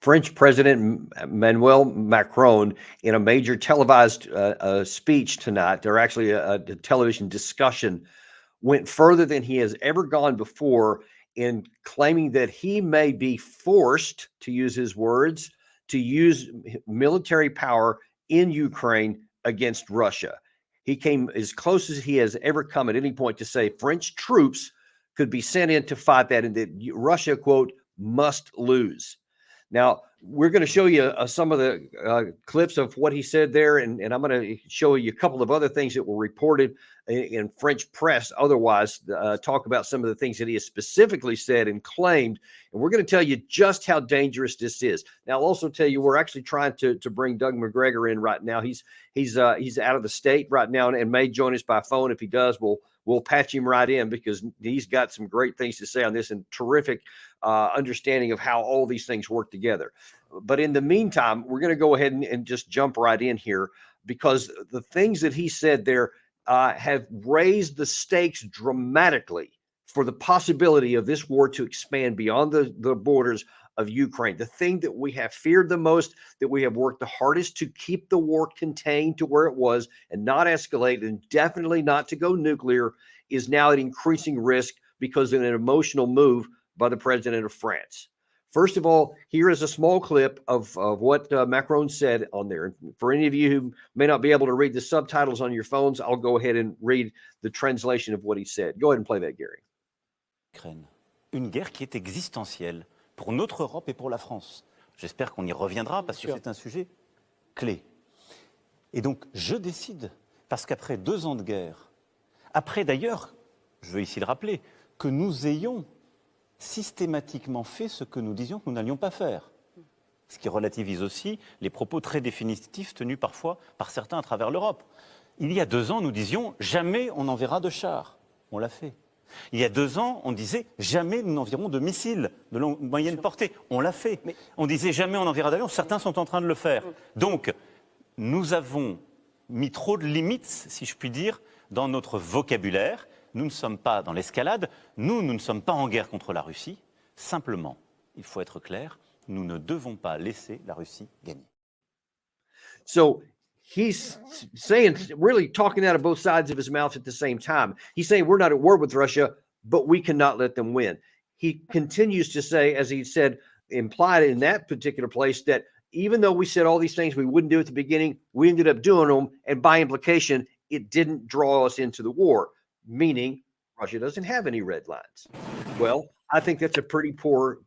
French President Emmanuel Macron, in a major televised speech tonight, or actually a television discussion, went further than he has ever gone before in claiming that he may be forced, to use his words, to use military power in Ukraine against Russia. He came as close as he has ever come at any point to say French troops could be sent in to fight that, and that Russia, quote, must lose. Now, we're going to show you some of the clips of what he said there, and I'm going to show you a couple of other things that were reported in French press. Otherwise, talk about some of the things that he has specifically said and claimed, and we're going to tell you just how dangerous this is. Now, I'll also tell you we're actually trying to bring Doug Macgregor in right now. He's out of the state right now and may join us by phone. If he does, we'll patch him right in because he's got some great things to say on this and terrific understanding of how all these things work together. But in the meantime, we're going to go ahead and just jump right in here because the things that he said there have raised the stakes dramatically for the possibility of this war to expand beyond the borders of Ukraine. The thing that we have feared the most, that we have worked the hardest to keep the war contained to where it was and not escalate, and definitely not to go nuclear, is now at increasing risk because of an emotional move by the president of France. First of all, here is a small clip of what Macron said on there. For any of you who may not be able to read the subtitles on your phones, I'll go ahead and read the translation of what he said. Go ahead and play that, Gary. Une guerre qui est existentielle pour notre Europe et pour la France. J'espère qu'on y reviendra parce que c'est un sujet clé. Et donc, je décide, parce qu'après 2 ans de guerre, après d'ailleurs, je veux ici le rappeler, que nous ayons systématiquement fait ce que nous disions que nous n'allions pas faire. Ce qui relativise aussi les propos très définitifs tenus parfois par certains à travers l'Europe. Il y a 2 ans, nous disions « jamais on n'enverra de chars ». On l'a fait. Il y a 2 ans, on disait « jamais nous n'enverrons de missiles de moyenne portée ». On l'a fait. Mais on disait « jamais on n'enverra d'avions ». Certains sont en train de le faire. Donc, nous avons mis trop de limites, si je puis dire, dans notre vocabulaire. Nous ne sommes pas dans l'escalade, nous ne sommes pas en guerre contre la Russie. Simplement, il faut être clair, nous ne devons pas laisser la Russie gagner. So he's saying, really talking out of both sides of his mouth at the same time. He's saying we're not at war with Russia, but we cannot let them win. He continues to say, as he said, implied in that particular place, that even though we said all these things we wouldn't do at the beginning, we ended up doing them, and by implication, it didn't draw us into the war. Meaning Russia doesn't have any red lines. Well, I think that's a pretty poor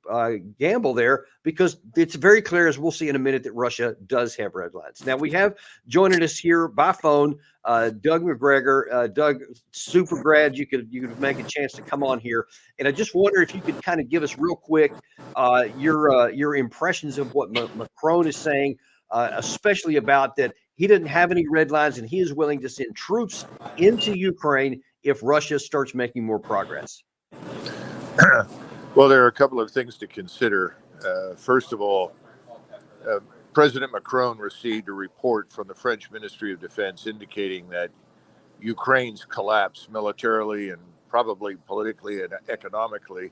gamble there because it's very clear, as we'll see in a minute, that Russia does have red lines. Now, we have joining us here by phone, Doug Macgregor. Doug, super glad you could make a chance to come on here. And I just wonder if you could kind of give us real quick your impressions of what Macron is saying, especially about that he didn't have any red lines and he is willing to send troops into Ukraine if Russia starts making more progress. Well, there are a couple of things to consider. First of all, President Macron received a report from the French Ministry of Defense indicating that Ukraine's collapse militarily and probably politically and economically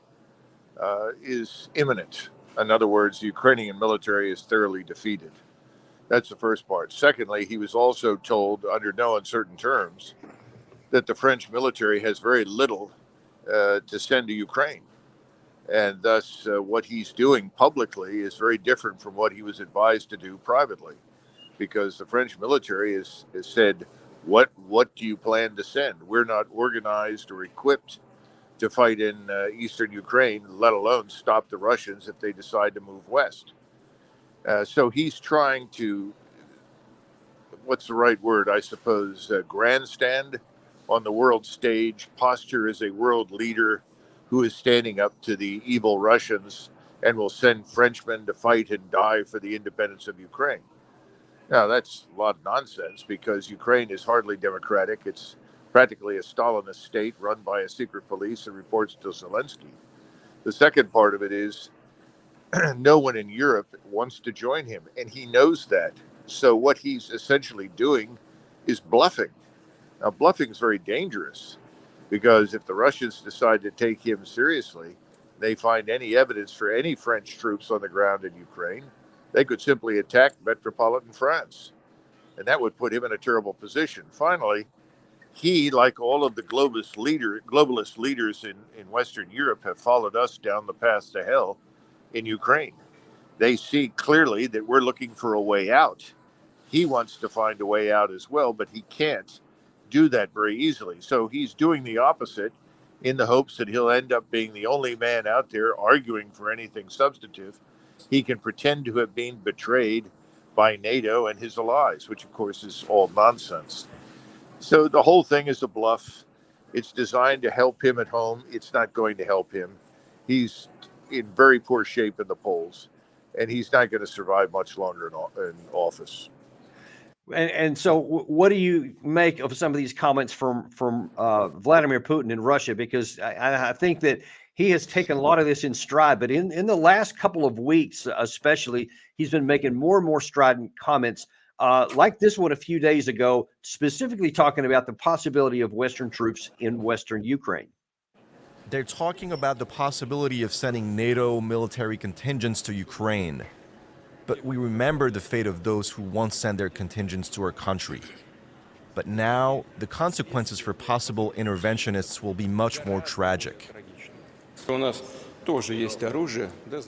is imminent. In other words, the Ukrainian military is thoroughly defeated. That's the first part. Secondly, he was also told under no uncertain terms that the French military has very little to send to Ukraine. And thus, what he's doing publicly is very different from what he was advised to do privately, because the French military has said, what do you plan to send? We're not organized or equipped to fight in eastern Ukraine, let alone stop the Russians if they decide to move west. So he's trying to, what's the right word, I suppose, grandstand on the world stage, posture as a world leader who is standing up to the evil Russians and will send Frenchmen to fight and die for the independence of Ukraine. Now, that's a lot of nonsense because Ukraine is hardly democratic. It's practically a Stalinist state run by a secret police that reports to Zelensky. The second part of it is no one in Europe wants to join him, and he knows that. So what he's essentially doing is bluffing. Now, bluffing is very dangerous because if the Russians decide to take him seriously, they find any evidence for any French troops on the ground in Ukraine, they could simply attack metropolitan France. And that would put him in a terrible position. Finally, he, like all of the globalist leaders in Western Europe, have followed us down the path to hell in Ukraine. They see clearly that we're looking for a way out. He wants to find a way out as well, but he can't do that very easily. So he's doing the opposite in the hopes that he'll end up being the only man out there arguing for anything substantive. He can pretend to have been betrayed by NATO and his allies, which of course is all nonsense. So the whole thing is a bluff. It's designed to help him at home. It's not going to help him. He's in very poor shape in the polls, and he's not going to survive much longer in office. And so, what do you make of some of these comments from Vladimir Putin in Russia? Because I think that he has taken a lot of this in stride, but in the last couple of weeks, especially, he's been making more and more strident comments, like this one a few days ago, specifically talking about the possibility of Western troops in Western Ukraine. They're talking about the possibility of sending NATO military contingents to Ukraine. But we remember the fate of those who once sent their contingents to our country. But now, the consequences for possible interventionists will be much more tragic.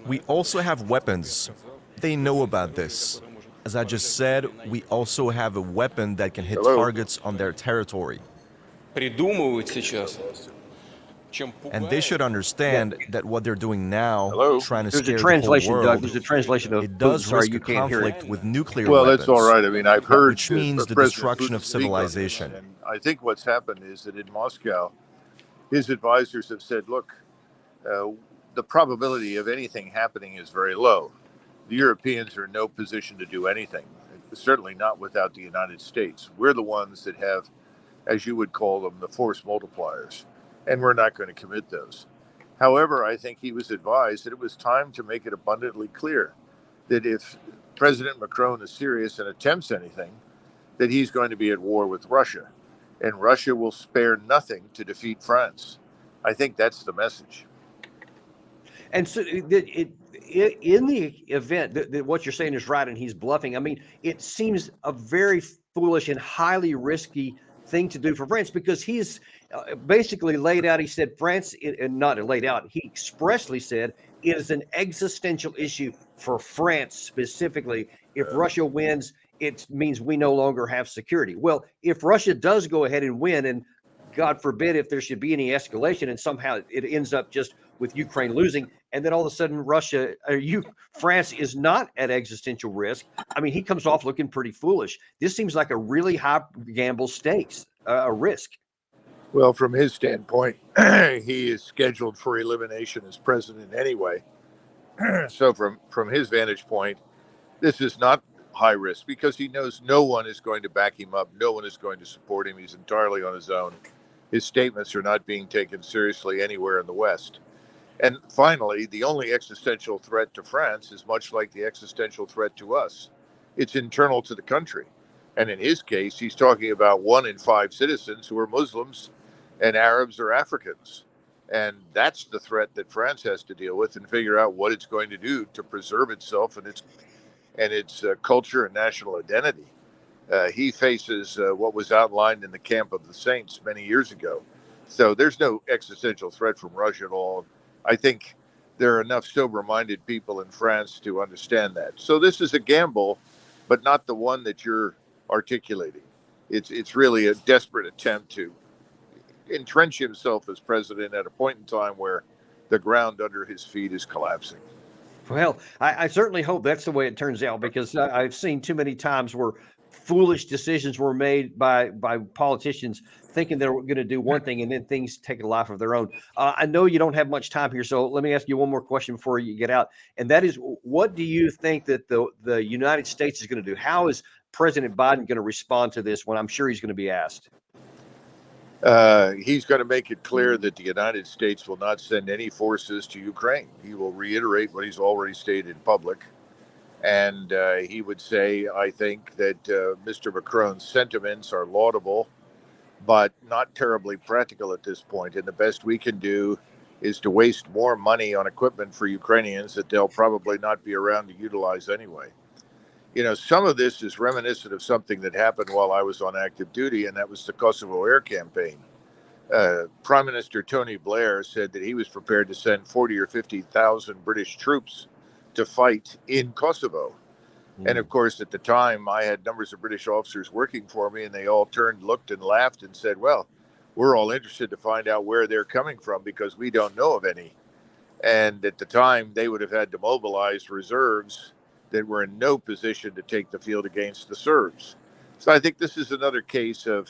We also have weapons. They know about this. As I just said, we also have a weapon that can hit targets on their territory. And they should understand that what they're doing now, trying to scare the whole world, Doug. There's a translation of it does Putin. risk a conflict with nuclear Well, weapons. that's all right. I mean, I've heard, which means the destruction of civilization. And I think what's happened is that in Moscow, his advisors have said, look, the probability of anything happening is very low. The Europeans are in no position to do anything, certainly not without the United States. We're the ones that have, as you would call them, the force multipliers, and we're not going to commit those. However, I think he was advised that it was time to make it abundantly clear that if President Macron is serious and attempts anything, that he's going to be at war with Russia, and Russia will spare nothing to defeat France. I think that's the message. And so, in the event that what you're saying is right, and he's bluffing, I mean, it seems a very foolish and highly risky thing to do for France, because he's basically laid out. He said France, and not laid out, he expressly said it is an existential issue for France specifically. If Russia wins, it means we no longer have security. Well, if Russia does go ahead and win, and God forbid if there should be any escalation and somehow it ends up just with Ukraine losing, and then all of a sudden France is not at existential risk, I mean, he comes off looking pretty foolish. This seems like a really high gamble stakes, a risk. Well, from his standpoint, he is scheduled for elimination as president anyway. So from his vantage point, this is not high risk, because he knows no one is going to back him up. No one is going to support him. He's entirely on his own. His statements are not being taken seriously anywhere in the West. And finally, the only existential threat to France is much like the existential threat to us. It's internal to the country. And in his case, he's talking about 1 in 5 citizens who are Muslims and Arabs or Africans. And that's the threat that France has to deal with and figure out what it's going to do to preserve itself and its culture and national identity. He faces what was outlined in the camp of the saints many years ago. So there's no existential threat from Russia at all. I think there are enough sober-minded people in France to understand that. So this is a gamble, but not the one that you're articulating. It's really a desperate attempt to entrench himself as president at a point in time where the ground under his feet is collapsing. Well, I certainly hope that's the way it turns out, because I've seen too many times where foolish decisions were made by politicians thinking they were going to do one thing, and then things take a life of their own. I know you don't have much time here, so let me ask you one more question before you get out. And that is, what do you think that the United States is going to do? How is President Biden going to respond to this when I'm sure he's going to be asked? He's going to make it clear that the United States will not send any forces to Ukraine. He will reiterate what he's already stated in public. And he would say, I think that Mr. Macron's sentiments are laudable, but not terribly practical at this point. And the best we can do is to waste more money on equipment for Ukrainians that they'll probably not be around to utilize anyway. You know, some of this is reminiscent of something that happened while I was on active duty, and that was the Kosovo Air Campaign. Prime Minister Tony Blair said that he was prepared to send 40 or 50,000 British troops to fight in Kosovo. And of course, at the time, I had numbers of British officers working for me, and they all turned, looked, and laughed and said, well, we're all interested to find out where they're coming from because we don't know of any. And at the time, they would have had to mobilize reserves that were in no position to take the field against the Serbs. So I think this is another case of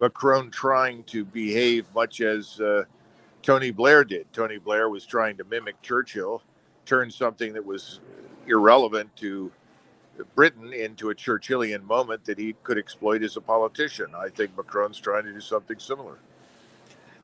Macron trying to behave much as Tony Blair did. Tony Blair was trying to mimic Churchill, turn something that was irrelevant to Britain into a Churchillian moment that he could exploit as a politician. I think Macron's trying to do something similar.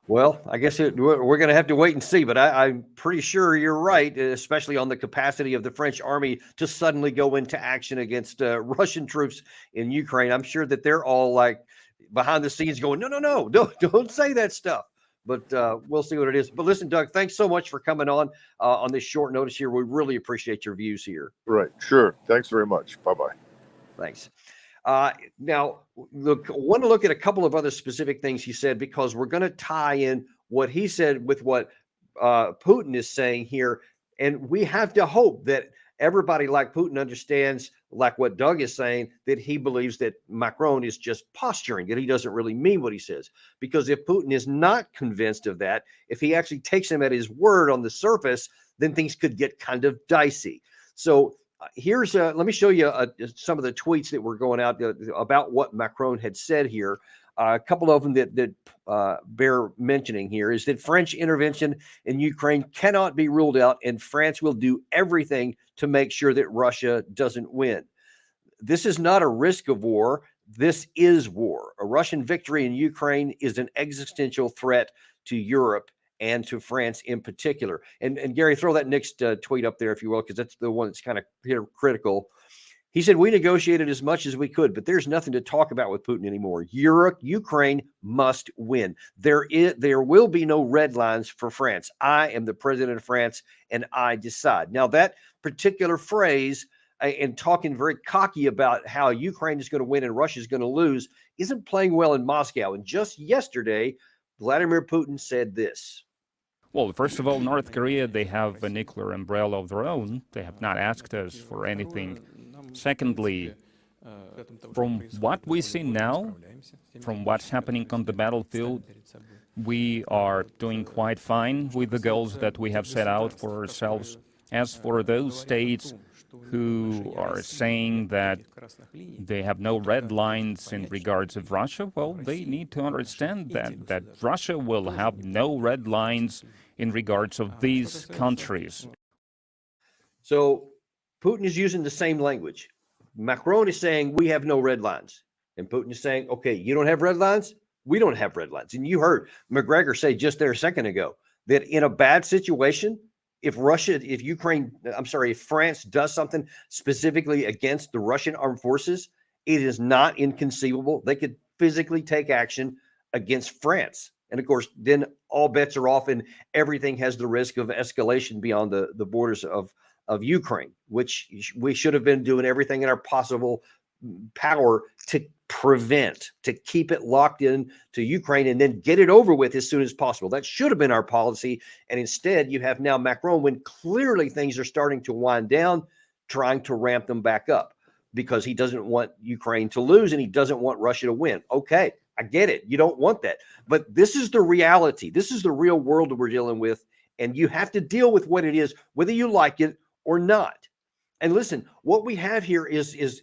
Well, I guess we're going to have to wait and see, but I'm pretty sure you're right, especially on the capacity of the French army to suddenly go into action against Russian troops in Ukraine. I'm sure that they're all like behind the scenes going, no, don't say that stuff. But we'll see what it is. But listen, Doug, thanks so much for coming on this short notice here. We really appreciate your views here. Right. Sure. Thanks very much. Bye-bye. Thanks. Now, look, I want to look at a couple of other specific things he said, because we're going to tie in what he said with what Putin is saying here. And we have to hope that everybody like Putin understands, like what Doug is saying, that he believes that Macron is just posturing, that he doesn't really mean what he says. Because if Putin is not convinced of that, if he actually takes him at his word on the surface, then things could get kind of dicey. So here's let me show you some of the tweets that were going out about what Macron had said here. A couple of them that bear mentioning here is that French intervention in Ukraine cannot be ruled out, and France will do everything to make sure that Russia doesn't win. This is not a risk of war. This is war. A Russian victory in Ukraine is an existential threat to Europe and to France in particular. And Gary, throw that next tweet up there, if you will, because that's the one that's kind of critical. He said, we negotiated as much as we could, but there's nothing to talk about with Putin anymore. Ukraine must win. There will be no red lines for France. I am the president of France, and I decide. Now, that particular phrase, and talking very cocky about how Ukraine is going to win and Russia is going to lose, isn't playing well in Moscow. And just yesterday, Vladimir Putin said this. Well, first of all, North Korea, they have a nuclear umbrella of their own. They have not asked us for anything. Secondly, from what we see now, from what's happening on the battlefield, we are doing quite fine with the goals that we have set out for ourselves. As for those states who are saying that they have no red lines in regards of Russia, well, they need to understand that Russia will have no red lines in regards of these countries. So Putin is using the same language. Macron is saying we have no red lines. And Putin is saying, okay, you don't have red lines? We don't have red lines. And you heard Macgregor say just there a second ago that in a bad situation, if France does something specifically against the Russian armed forces, it is not inconceivable they could physically take action against France. And of course, then all bets are off and everything has the risk of escalation beyond the borders of Ukraine, which we should have been doing everything in our possible power to prevent, to keep it locked in to Ukraine and then get it over with as soon as possible. That should have been our policy. And instead, you have now Macron, when clearly things are starting to wind down, trying to ramp them back up because he doesn't want Ukraine to lose and he doesn't want Russia to win. Okay, I get it. You don't want that. But this is the reality. This is the real world that we're dealing with. And you have to deal with what it is, whether you like it or not. And listen, what we have here is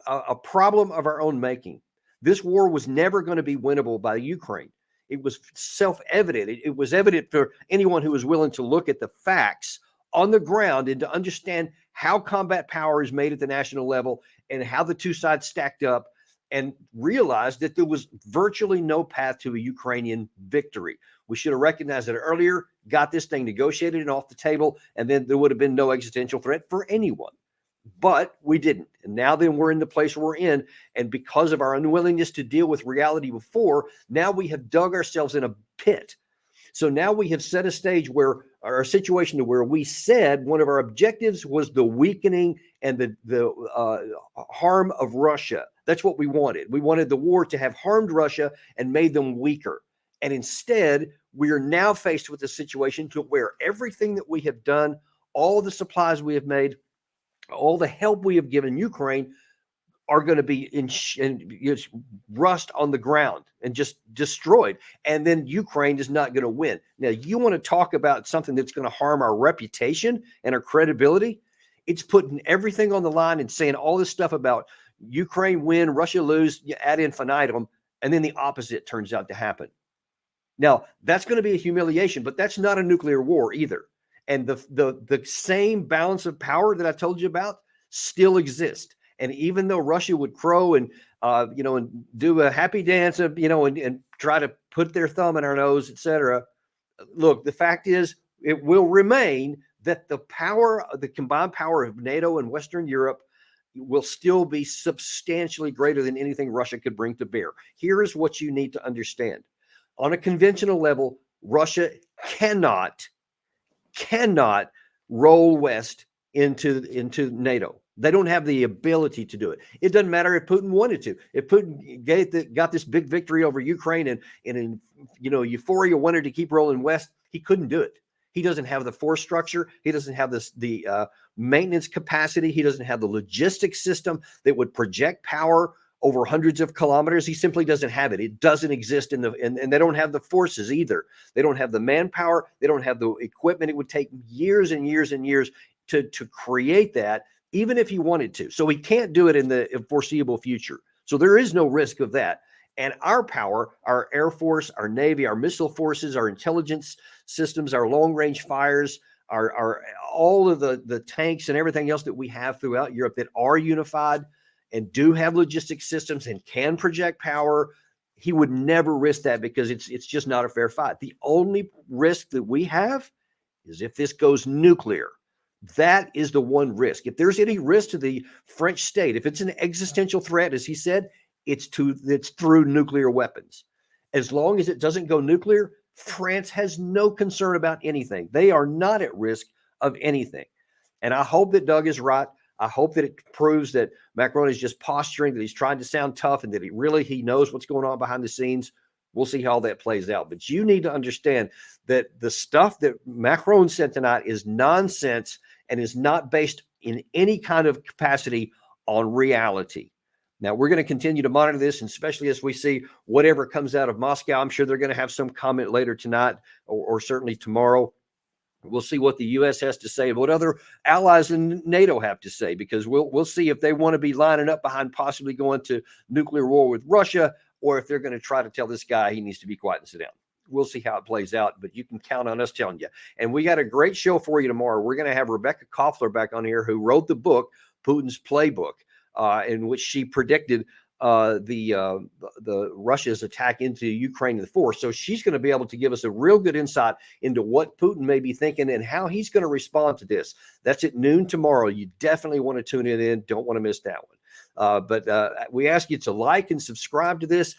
a problem of our own making. This war was never going to be winnable by Ukraine. It was self-evident. It was evident for anyone who was willing to look at the facts on the ground and to understand how combat power is made at the national level and how the two sides stacked up, and realized that there was virtually no path to a Ukrainian victory. We should have recognized that earlier, got this thing negotiated and off the table, and then there would have been no existential threat for anyone. But we didn't. And now then we're in the place we're in. And because of our unwillingness to deal with reality before, now we have dug ourselves in a pit. So now we have set a stage where, or a situation to where we said one of our objectives was the weakening and the harm of Russia. That's what we wanted. We wanted the war to have harmed Russia and made them weaker. And instead, we are now faced with a situation to where everything that we have done, all the supplies we have made, all the help we have given Ukraine are going to be in rust on the ground and just destroyed. And then Ukraine is not going to win. Now, you want to talk about something that's going to harm our reputation and our credibility? It's putting everything on the line and saying all this stuff about Ukraine win, Russia lose, ad infinitum, and then the opposite turns out to happen. Now, that's going to be a humiliation, but that's not a nuclear war either. And the same balance of power that I told you about still exists. And even though Russia would crow and and do a happy dance, and try to put their thumb in our nose, etc. Look, the fact is, it will remain that the combined power of NATO and Western Europe will still be substantially greater than anything Russia could bring to bear. Here is what you need to understand. On a conventional level, Russia cannot roll west into NATO. They don't have the ability to do it. It doesn't matter if Putin wanted to. If Putin got this big victory over Ukraine and in euphoria wanted to keep rolling west, he couldn't do it. He doesn't have the force structure. He doesn't have the maintenance capacity. He doesn't have the logistics system that would project power over hundreds of kilometers. He simply doesn't have it. It doesn't exist and they don't have the forces either. They don't have the manpower. They don't have the equipment. It would take years and years and years to create that, even if he wanted to. So he can't do it in the foreseeable future. So there is no risk of that. And our power, our Air Force, our Navy, our missile forces, our intelligence systems, our long-range fires, our all of the tanks and everything else that we have throughout Europe that are unified and do have logistic systems and can project power, he would never risk that because it's just not a fair fight. The only risk that we have is if this goes nuclear. That is the one risk. If there's any risk to the French state, if it's an existential threat, as he said, it's through nuclear weapons. As long as it doesn't go nuclear, France has no concern about anything. They are not at risk of anything. And I hope that Doug is right. I hope that it proves that Macron is just posturing, that he's trying to sound tough, and that he knows what's going on behind the scenes. We'll see how that plays out. But you need to understand that the stuff that Macron said tonight is nonsense and is not based in any kind of capacity on reality. Now, we're going to continue to monitor this, and especially as we see whatever comes out of Moscow. I'm sure they're going to have some comment later tonight or certainly tomorrow. We'll see what the U.S. has to say, what other allies in NATO have to say, because we'll see if they want to be lining up behind possibly going to nuclear war with Russia, or if they're going to try to tell this guy he needs to be quiet and sit down. We'll see how it plays out, but you can count on us telling you. And we got a great show for you tomorrow. We're going to have Rebecca Koffler back on here, who wrote the book, Putin's Playbook, in which she predicted the Russia's attack into Ukraine in the force. So she's going to be able to give us a real good insight into what Putin may be thinking and how he's going to respond to this. That's at noon tomorrow. You definitely want to tune it in. Don't want to miss that one. But we ask you to like and subscribe to this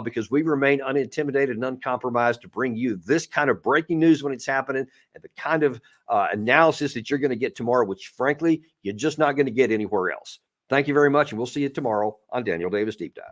because we remain unintimidated and uncompromised to bring you this kind of breaking news when it's happening and the kind of analysis that you're going to get tomorrow, which frankly, you're just not going to get anywhere else. Thank you very much, and we'll see you tomorrow on Daniel Davis Deep Dive.